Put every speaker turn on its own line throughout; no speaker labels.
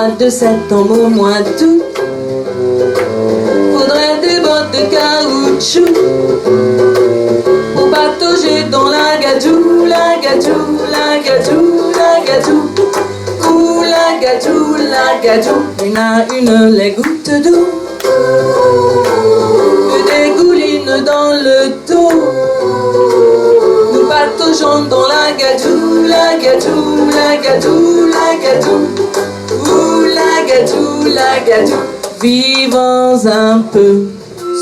mois de septembre, au mois d'août, faudrait des bottes de caoutchouc pour patauger dans la gadoue, la gadoue, la gadoue, la gadoue. Ouh, la gadoue, la gadoue. Une à une les gouttes d'eau me dégoulinent dans le dos. Nous pataugeons dans la gadoue, la gadoue, la gadoue, la gadoue. Ouh, la gadoue, la gadoue. Vivons un peu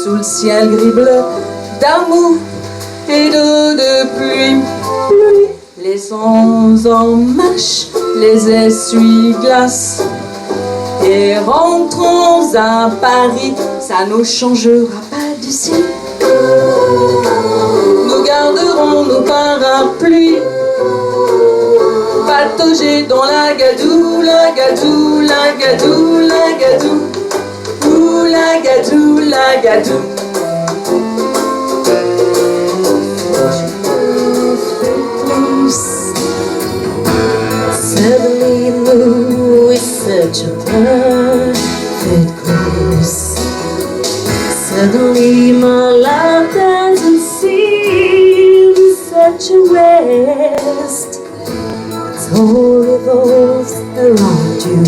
sous le ciel gris-bleu d'amour et d'eau de pluie. Laissons en marche les essuie-glaces et rentrons à Paris, ça nous changera pas d'ici. Nous garderons nos parapluies, patauger dans la gadoue, la gadoue, la gadoue, la gadoue. Ouh, la gadoue, la gadoue.
Suddenly Lou is such a perfect goose. Suddenly my love doesn't seem such a waste. It all revolves around you.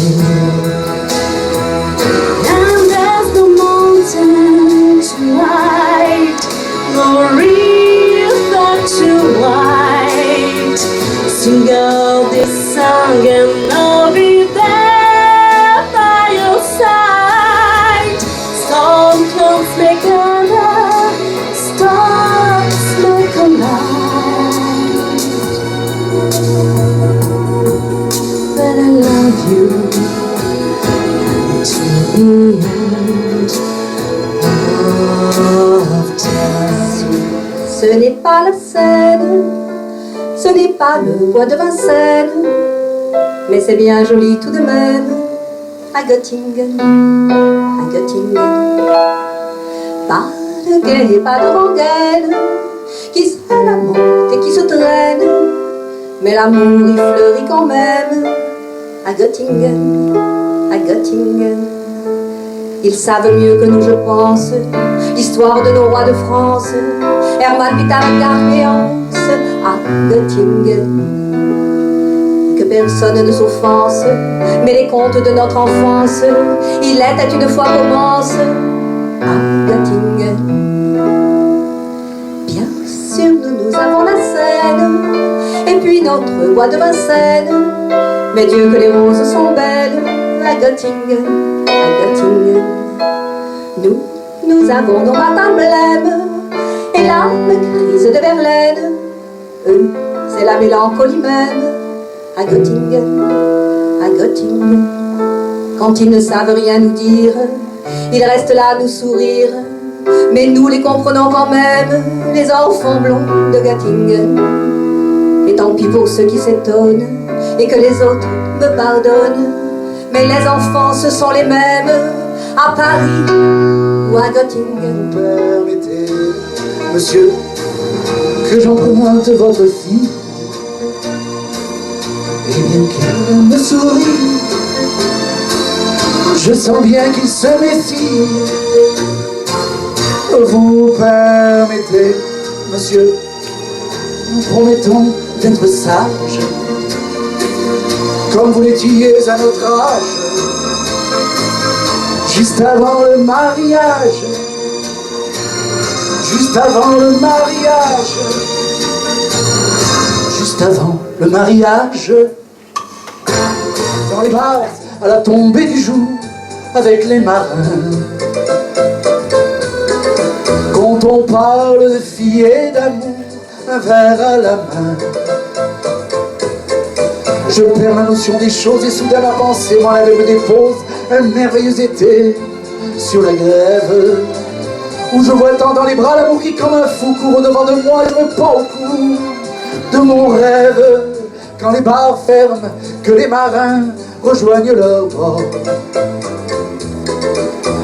And there's no mountain too wide, no river too wide. Sing out this song and I'll be there by your side. Storm clouds may gather, stars may collide, but I love you to the end of time. Ce n'est pas la Seine, ce n'est pas le bois de Vincennes, mais c'est bien joli tout de même à Göttingen, à Göttingen. Pas de guet et pas de rengaine qui se lamente et qui se traîne, mais l'amour y fleurit quand même à Göttingen, à Göttingen. Ils savent mieux que nous, je pense, l'histoire de nos rois de France, Hermann, Vital, Carléance, à Göttingen. Que personne ne s'offense, mais les contes de notre enfance, il était une fois commence à Göttingen. Bien sûr, nous avons la Seine, et puis notre roi de Vincennes, mais Dieu que les roses sont belles à Göttingen, à Göttingen. Nous avons nos matins blêmes et l'âme grise de Verlaine. Eux, c'est la mélancolie même à Göttingen, à Göttingen. Quand ils ne savent rien nous dire, ils restent là à nous sourire, mais nous les comprenons quand même, les enfants blonds de Göttingen. Et tant pis pour ceux qui s'étonnent et que les autres me pardonnent, mais les enfants ce sont les mêmes à Paris ou à Göttingen.
Permettez, monsieur, que j'emprunte votre fille, et bien qu'elle me sourie, je sens bien qu'il se méfie. Vous permettez, monsieur, nous promettons d'être sages, comme vous l'étiez à notre âge, juste avant le mariage, juste avant le mariage, juste avant le mariage. Dans les bars, à la tombée du jour, avec les marins, quand on parle de filles et d'amour, un verre à la main, je perds la notion des choses et soudain ma pensée m'enlève et me dépose un merveilleux été sur la grève, où je vois tant dans les bras l'amour qui comme un fou court au-devant de moi et je me pends au cou de mon rêve. Quand les bars ferment, que les marins rejoignent leur bord,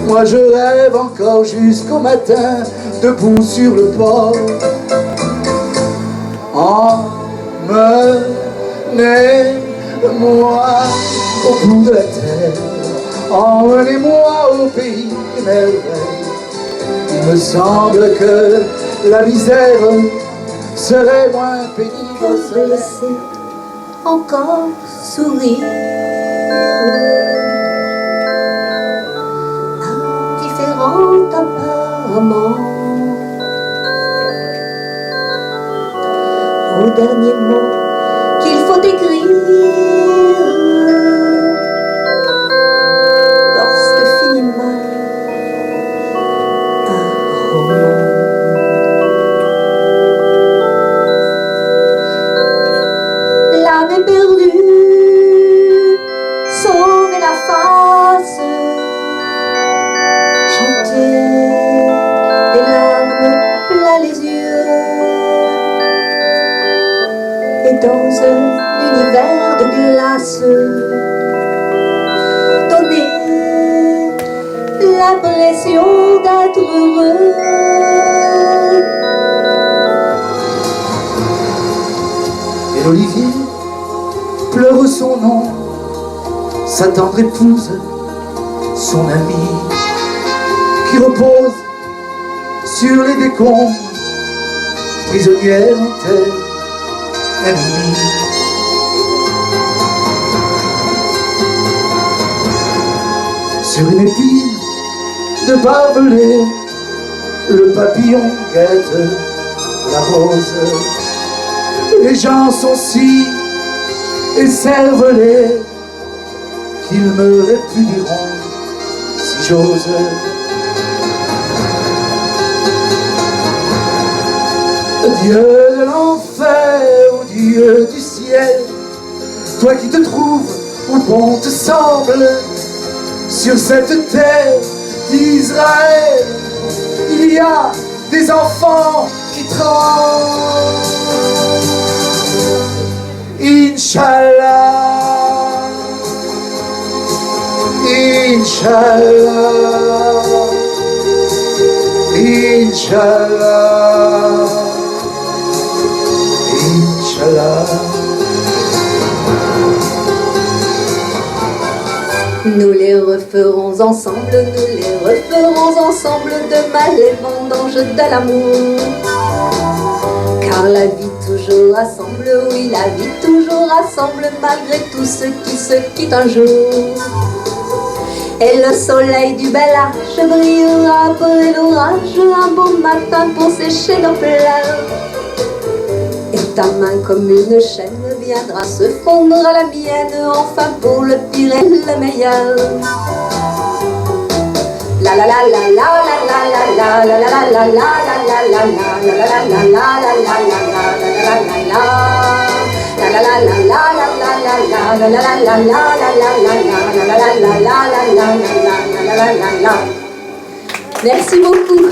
moi je rêve encore jusqu'au matin, debout sur le port. Emmenez-moi au bout de la terre. Emmenez-moi au pays des merveilles. Il me semble que la misère serait moins pénible au
De
soleil.
laisser encore sourire, indifférente apparemment au dernier mot qu'il faut écrire lorsque finit mal un roman. L'âme est perdue, sauver la face, chanter des larmes plein les yeux, et dans un univers de glace, donner l'impression d'être heureux.
Et l'olivier pleure son nom, sa tendre épouse, son amie, qui repose sur les décombres, prisonnière en terre ennemie. Sur une épine de barbelé, le papillon guette la rose. Les gens sont si écervelés qu'ils me répudieront si j'ose. Dieu de l'enfer ou Dieu du ciel, toi qui te trouves où bon te semble, sur cette terre d'Israël, il y a des enfants qui tremblent. Inch'Allah, Inch'Allah, Inch'Allah, Inch'Allah.
Nous les referons ensemble, nous les referons ensemble, demain les vendanges de l'amour. Car la vie toujours rassemble, oui la vie toujours rassemble, malgré tous ceux qui se quittent un jour. Et le soleil du bel âge brillera après l'orage, un beau matin pour sécher nos pleurs. Et ta main comme une chaîne viendra se fondre à la mienne, enfin pour le pire et le meilleur. La la la la la la la la la la la la la la la la la. Merci beaucoup.